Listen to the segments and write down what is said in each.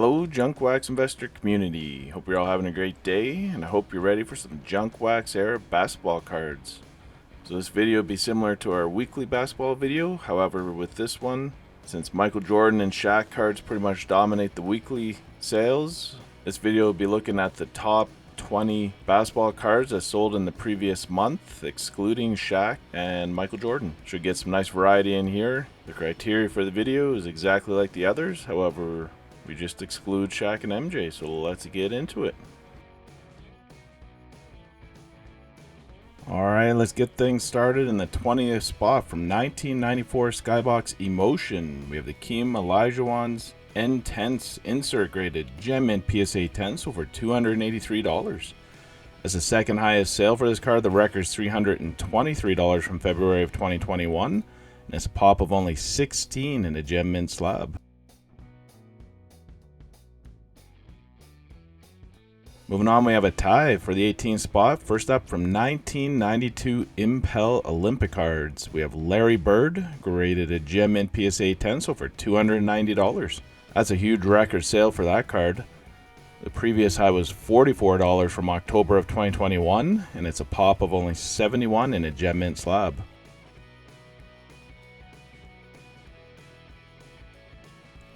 Hello, Junk Wax investor community. Hope you're all having a great day, and I hope you're ready for some Junk Wax era basketball cards. So this video will be similar to our weekly basketball video. However, with this one, since Michael Jordan and Shaq cards pretty much dominate the weekly sales, this video will be looking at the top 20 basketball cards that sold in the previous month, excluding Shaq and Michael Jordan. Should get some nice variety in here. The criteria for the video is exactly like the others. However, we just exclude Shaq and MJ, so let's get into it. Alright, let's get things started in the 20th spot from 1994 Skybox Emotion. We have the Keem Olajuwon's N-Tense insert graded Gem Mint PSA 10, so for $283. That's the second highest sale for this card. The record's $323 from February of 2021, and it's a pop of only 16 in a Gem Mint slab. Moving on, we have a tie for the 18th spot. First up, from 1992 Impel Olympic cards, we have Larry Bird, graded a Gem Mint PSA 10, so for $290. That's a huge record sale for that card. The previous high was $44 from October of 2021, and it's a pop of only 71 in a Gem Mint slab.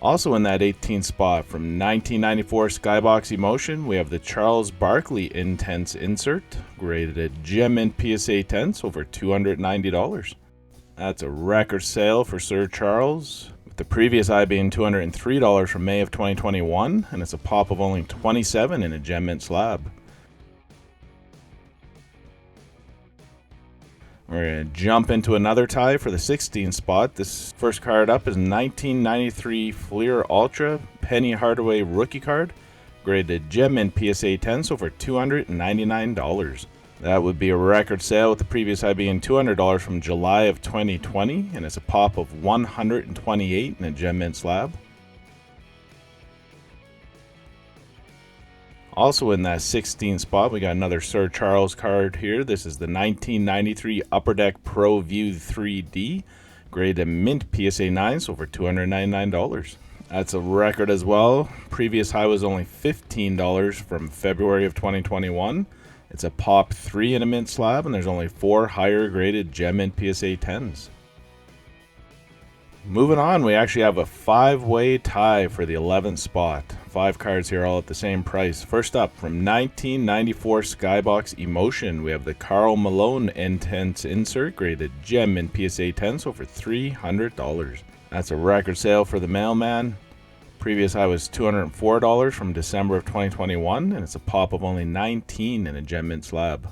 Also in that 18th spot, from 1994 Skybox Emotion, we have the Charles Barkley Intense insert, graded at Gem Mint PSA 10, so for $290. That's a record sale for Sir Charles, with the previous high being $203 from May of 2021, and it's a pop of only 27 in a Gem Mint slab. We're going to jump into another tie for the 16th spot. This first card up is 1993 Fleer Ultra Penny Hardaway rookie card, graded Gem Mint PSA 10, so for $299. That would be a record sale, with the previous high being $200 from July of 2020, and it's a pop of 128 in a Gem Mint slab. Also in that 16th spot, we got another Sir Charles card here. This is the 1993 Upper Deck Pro View 3D, graded Mint PSA 9, so for $299. That's a record as well. Previous high was only $15 from February of 2021. It's a pop 3 in a Mint slab, and there's only 4 higher graded Gem Mint PSA 10s. Moving on, we actually have a 5-way tie for the 11th spot. 5 cards here, all at the same price. First up, from 1994 Skybox Emotion, we have the Karl Malone Intense insert, graded Gem Mint PSA 10, so for $300. That's a record sale for the mailman. Previous high was $204 from December of 2021, and it's a pop of only 19 in a Gem Mint slab.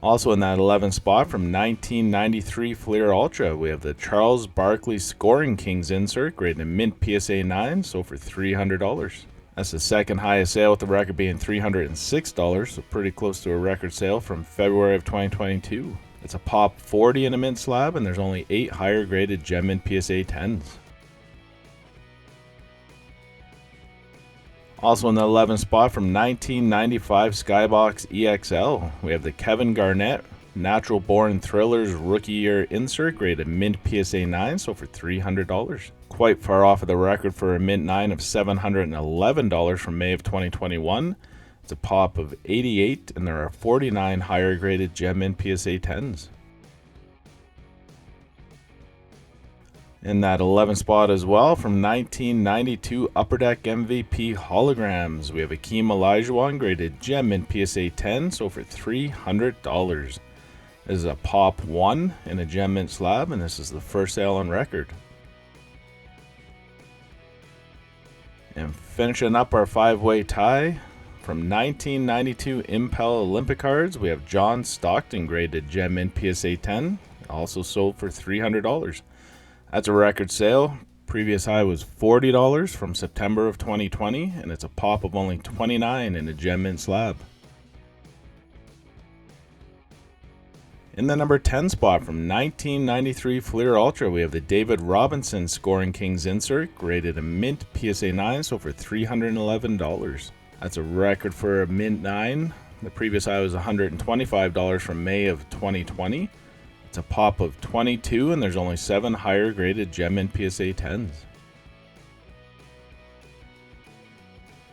Also in that 11th spot, from 1993 Fleer Ultra, we have the Charles Barkley Scoring Kings insert, graded Mint PSA 9, so for $300. That's the second highest sale, with the record being $306, so pretty close to a record sale from February of 2022. It's a pop 40 in a Mint slab, and there's only 8 higher graded Gem Mint PSA 10s. Also in the 11th spot, from 1995 Skybox EXL, we have the Kevin Garnett Natural Born Thrillers Rookie Year insert, graded Mint PSA 9, so for $300. Quite far off of the record for a Mint 9 of $711 from May of 2021. It's a pop of 88, and there are 49 higher graded Gem Mint PSA 10s. In that 11th spot as well, from 1992 Upper Deck MVP Holograms, we have a Keem Olajuwon graded Gem Mint PSA 10, so for $300. This is a pop 1 in a Gem Mint slab, and this is the first sale on record. And finishing up our 5-way tie, from 1992 Impel Olympic cards, we have John Stockton graded Gem Mint PSA 10, also sold for $300. That's a record sale. Previous high was $40 from September of 2020, and it's a pop of only 29 in a Gem Mint slab. In the number 10 spot, from 1993 Fleer Ultra, we have the David Robinson Scoring Kings insert, graded a Mint PSA 9, so for $311. That's a record for a Mint 9. The previous high was $125 from May of 2020. It's a pop of 22, and there's only 7 higher graded gem mint PSA 10s.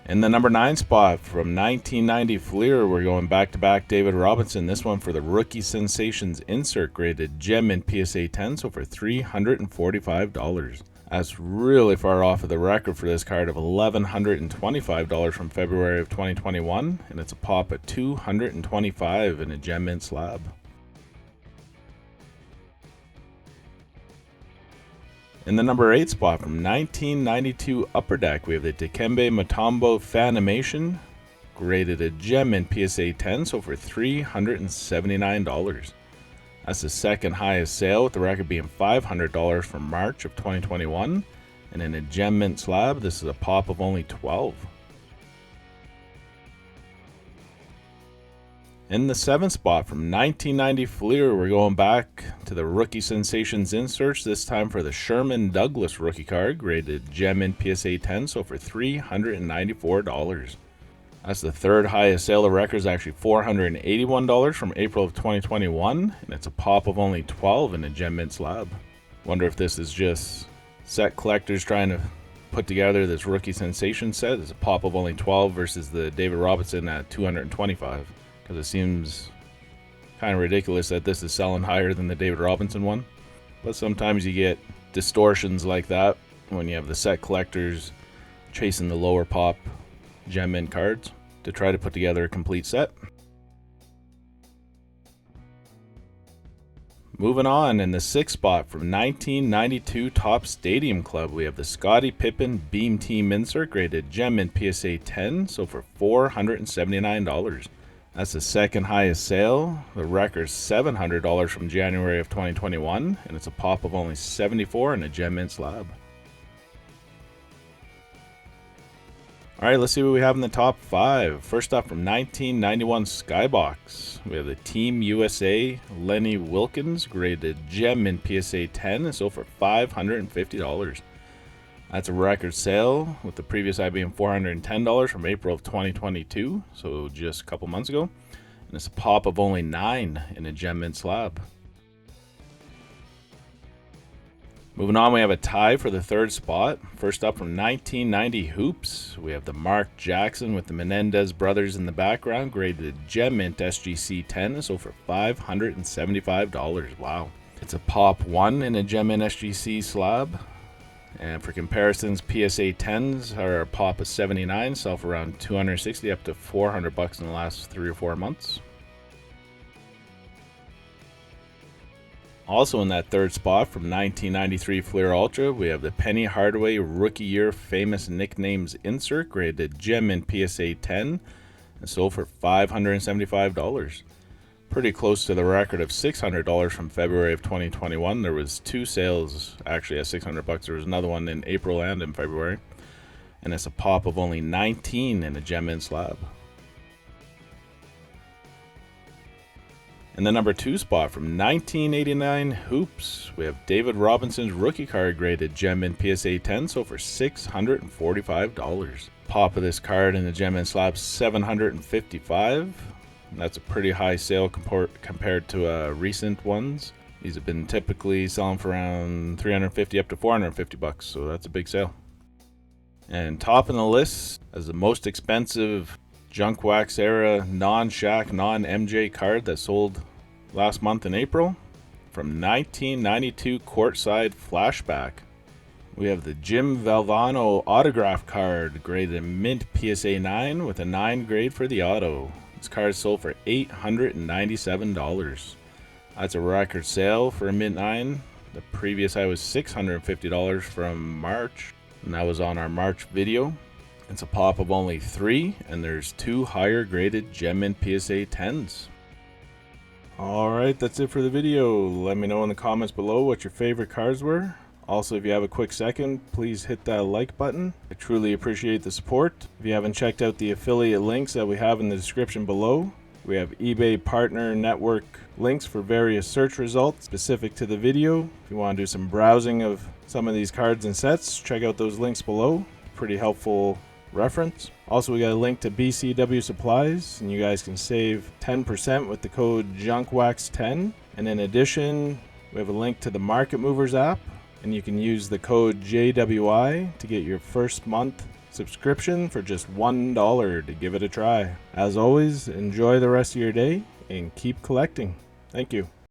In the number 9 spot from 1990 Fleer, we're going back-to-back David Robinson. This one for the Rookie Sensations insert graded gem mint PSA 10, so for $345. That's really far off of the record for this card of $1,125 from February of 2021, and it's a pop at $225 in a gem mint slab. In the number 8 spot from 1992 Upper Deck, we have the Dikembe Mutombo Fanimation, graded a gem mint PSA 10, so for $379. That's the second highest sale, with the record being $500 from March of 2021. And in a gem mint slab, this is a pop of only 12. In the 7th spot from 1990 Fleer, we're going back to the Rookie Sensations inserts, this time for the Sherman Douglas rookie card, graded gem mint PSA 10, so for $394. That's the third highest sale of records, actually $481 from April of 2021, and it's a pop of only 12 in a gem mint slab. Wonder if this is just set collectors trying to put together this Rookie Sensation set. It's a pop of only 12 versus the David Robinson at 225. Because it seems kind of ridiculous that this is selling higher than the David Robinson one. But sometimes you get distortions like that when you have the set collectors chasing the lower pop gem mint cards to try to put together a complete set. Moving on, in the 6th spot from 1992 Top Stadium Club, we have the Scottie Pippen Beam Team insert graded gem mint PSA 10, so for $479. That's the second highest sale. The record's $700 from January of 2021, and it's a pop of only 74 in a gem mint slab. All right, let's see what we have in the top 5. First up from 1991 Skybox, we have the Team USA Lenny Wilkins graded gem mint PSA 10, so for $550. That's a record sale, with the previous high being $410 from April of 2022, so just a couple months ago. And it's a pop of only 9 in a gem mint slab. Moving on, we have a tie for the 3rd spot. First up from 1990 Hoops, we have the Mark Jackson with the Menendez brothers in the background, graded gem mint SGC 10, so for $575. Wow. It's a pop 1 in a gem mint SGC slab. And for comparisons, PSA 10s are a pop of 79, sell for around $260 up to $400 in the last 3 or 4 months. Also in that 3rd spot from 1993 Fleer Ultra, we have the Penny Hardaway Rookie Year Famous Nicknames insert, graded gem mint PSA 10, and sold for $575. Pretty close to the record of $600 from February of 2021. There was 2 sales actually at $600. There was another one in April and in February, and it's a pop of only 19 in a gem mint slab. In the number 2 spot from 1989 Hoops, we have David Robinson's rookie card graded gem mint PSA 10, so for $645. Pop of this card in the gem mint slab $755. That's a pretty high sale compared to recent ones. These have been typically selling for around $350 up to $450, so that's a big sale. And top in the list as the most expensive junk wax era non-Shaq, non-MJ card that sold last month in April, from 1992 Courtside Flashback, we have the Jim Valvano autograph card graded mint PSA 9 with a 9 grade for the auto. This card sold for $897. That's a record sale for a mint 9. The previous high was $650 from March, and that was on our March video. It's a pop of only 3, and there's 2 higher graded gem mint PSA 10s. Alright, that's it for the video. Let me know in the comments below what your favorite cards were. Also, if you have a quick second, please hit that like button. I truly appreciate the support. If you haven't checked out the affiliate links that we have in the description below, we have eBay partner network links for various search results specific to the video. If you want to do some browsing of some of these cards and sets, check out those links below. Pretty helpful reference. Also, we got a link to BCW supplies, and you guys can save 10% with the code JUNKWAX10. And in addition, we have a link to the Market Movers app, and you can use the code JWI to get your first month subscription for just $1 to give it a try. As always, enjoy the rest of your day and keep collecting. Thank you.